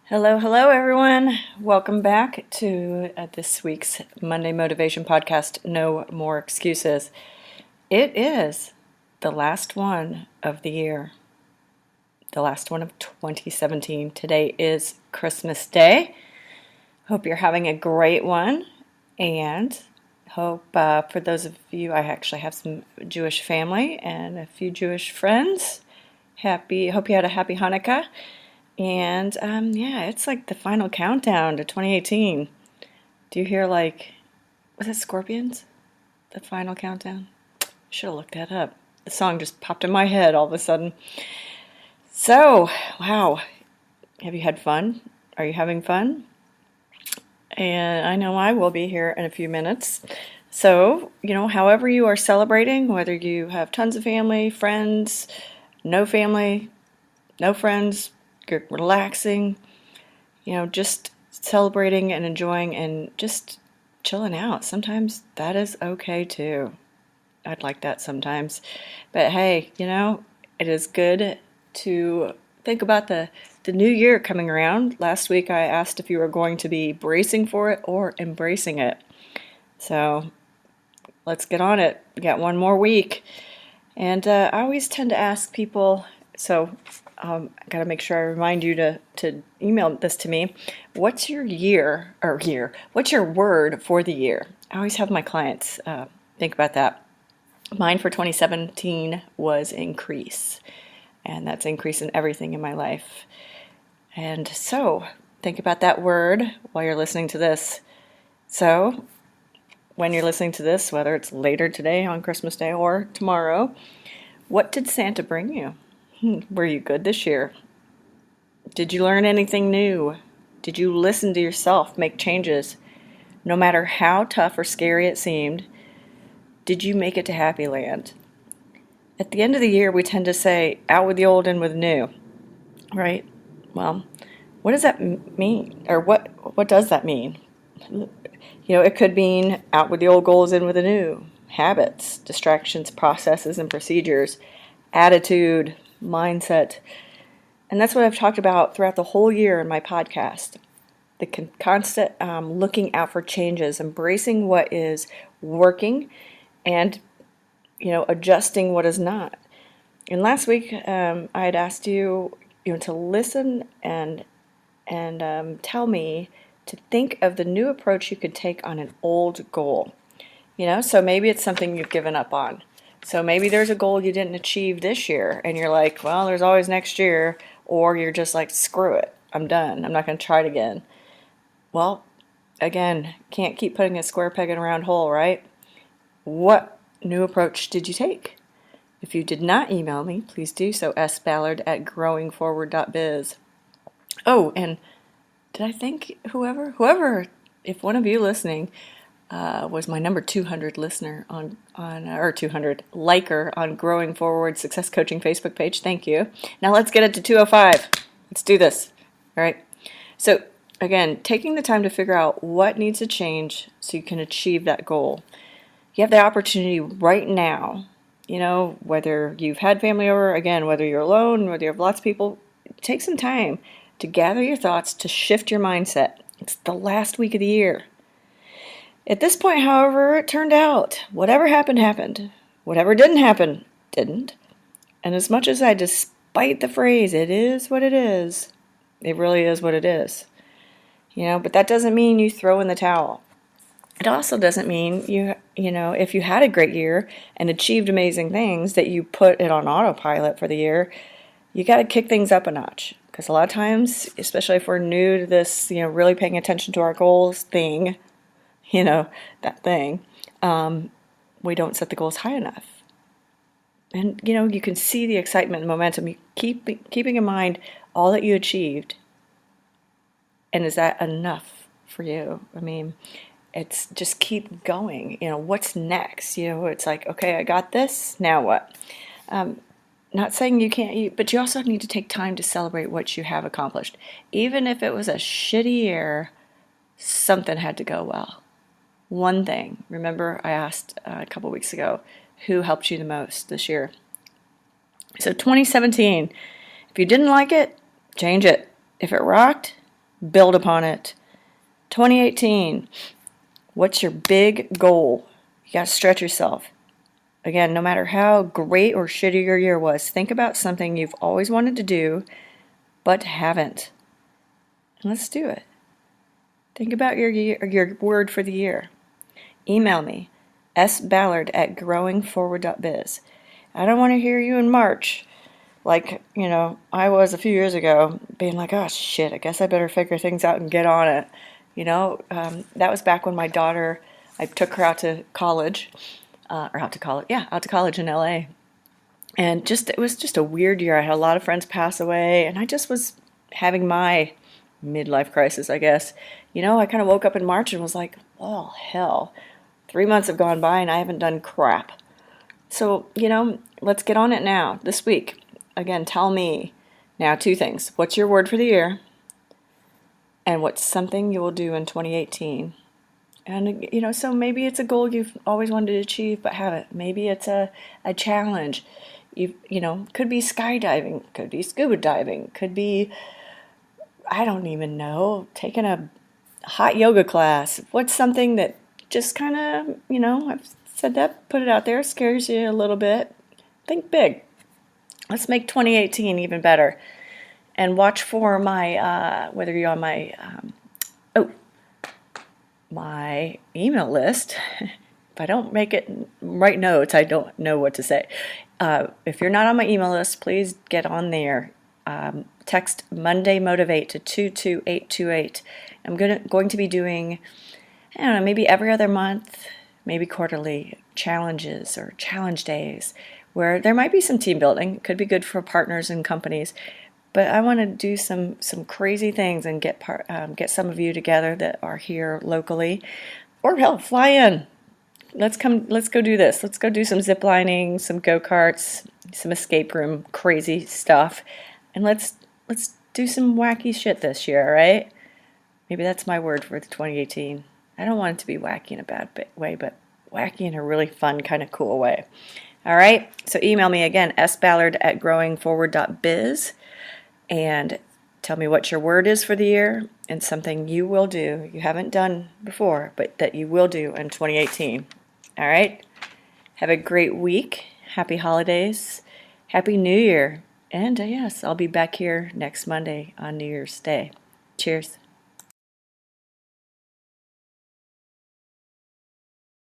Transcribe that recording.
Hello, everyone. Welcome back to this week's Monday Motivation Podcast, No More Excuses. It is the last one of the year, the last one of 2017. Today is Christmas Day. Hope you're having a great one, and hope for those of you, I actually have some Jewish family and a few Jewish friends. Hope you had a happy Hanukkah. And it's like the final countdown to 2018. Do you hear was it Scorpions? The final countdown? Should have looked that up. The song just popped in my head all of a sudden. So, wow. Have you had fun? Are you having fun? And I know I will be here in a few minutes. So, however you are celebrating, whether you have tons of family, friends, no family, no friends, you're relaxing, just celebrating and enjoying and just chilling out. Sometimes that is okay too. I'd like that sometimes. But hey, it is good to think about the new year coming around. Last week I asked if you were going to be bracing for it or embracing it. So let's get on it. We got one more week. And I always tend to ask people, so I got to make sure I remind you to email this to me. What's your what's your word for the year? I always have my clients think about that. Mine for 2017 was increase. And that's increase in everything in my life. And so think about that word while you're listening to this. So when you're listening to this, whether it's later today on Christmas Day or tomorrow, what did Santa bring you? Were you good this year? Did you learn anything new? Did you listen to yourself, make changes? No matter how tough or scary it seemed, did you make it to Happy Land? At the end of the year, we tend to say, out with the old, in with new, right? Well, what does that mean? Or what does that mean? It could mean out with the old goals, in with the new. Habits, distractions, processes, and procedures, attitude, mindset. And that's what I've talked about throughout the whole year in my podcast. The constant looking out for changes, embracing what is working, and adjusting what is not. And last week I had asked you, to listen and tell me to think of the new approach you could take on an old goal. So maybe it's something you've given up on. So maybe there's a goal you didn't achieve this year, and you're like, well, there's always next year, or you're just like, screw it, I'm done, I'm not going to try it again. Well, again, can't keep putting a square peg in a round hole, right? What new approach did you take? If you did not email me, please do so, sballard@growingforward.biz. Oh, and did I think whoever, if one of you listening was my number 200 listener or 200 liker on Growing Forward Success Coaching Facebook page. Thank you. Now let's get it to 205. Let's do this. All right. So again, taking the time to figure out what needs to change so you can achieve that goal. You have the opportunity right now, whether you've had family over, again, whether you're alone, whether you have lots of people, take some time to gather your thoughts, to shift your mindset. It's the last week of the year. At this point, however, it turned out, whatever happened, happened. Whatever didn't happen, didn't. And as much as I despite the phrase, it is what it is, it really is what it is. But that doesn't mean you throw in the towel. It also doesn't mean if you had a great year and achieved amazing things, that you put it on autopilot for the year. You got to kick things up a notch. Because a lot of times, especially if we're new to this, really paying attention to our goals thing, that thing, we don't set the goals high enough. And, you can see the excitement and momentum. You keeping in mind all that you achieved. And is that enough for you? I mean, it's just keep going. What's next? It's like, okay, I got this. Now what? Not saying you can't, but you also need to take time to celebrate what you have accomplished. Even if it was a shitty year, something had to go well. One thing. Remember, I asked a couple weeks ago, who helped you the most this year? So 2017, if you didn't like it, change it. If it rocked, Build upon it. 2018, what's your big goal? You got to stretch yourself. Again, no matter how great or shitty your year was, think about something you've always wanted to do but haven't. And let's do it. Think about your word for the year. Email me, sballard@growingforward.biz. I don't want to hear you in March, like, I was a few years ago, being like, oh shit, I guess I better figure things out and get on it. That was back when my daughter, I took her out to college, out to college in LA. And it was just a weird year. I had a lot of friends pass away, and I just was having my midlife crisis, I guess. I kind of woke up in March and was like, oh, hell. 3 months have gone by and I haven't done crap. So, let's get on it now, this week. Again, tell me now 2 things. What's your word for the year? And what's something you will do in 2018? And, so maybe it's a goal you've always wanted to achieve but haven't. Maybe it's a challenge. Could be skydiving, could be scuba diving, could be, I don't even know, taking a hot yoga class. What's something that just kind of, I've said that, put it out there, scares you a little bit. Think big. Let's make 2018 even better. And watch for my, whether you're on my, my email list. If I don't write notes, I don't know what to say. If you're not on my email list, please get on there. Text Monday Motivate to 22828. I'm going to be doing, I don't know, maybe every other month, maybe quarterly challenges or challenge days where there might be some team building. It could be good for partners and companies. But I want to do some crazy things and get some of you together that are here locally, or hell, fly in. Let's go do this. Let's go do some zip lining, some go-karts, some escape room crazy stuff. And let's do some wacky shit this year, right? Maybe that's my word for 2018. I don't want it to be wacky in a bad way, but wacky in a really fun, kind of cool way. All right? So email me again, sballard@growingforward.biz, and tell me what your word is for the year and something you will do, you haven't done before, but that you will do in 2018. All right? Have a great week. Happy holidays. Happy New Year. And yes, I'll be back here next Monday on New Year's Day. Cheers.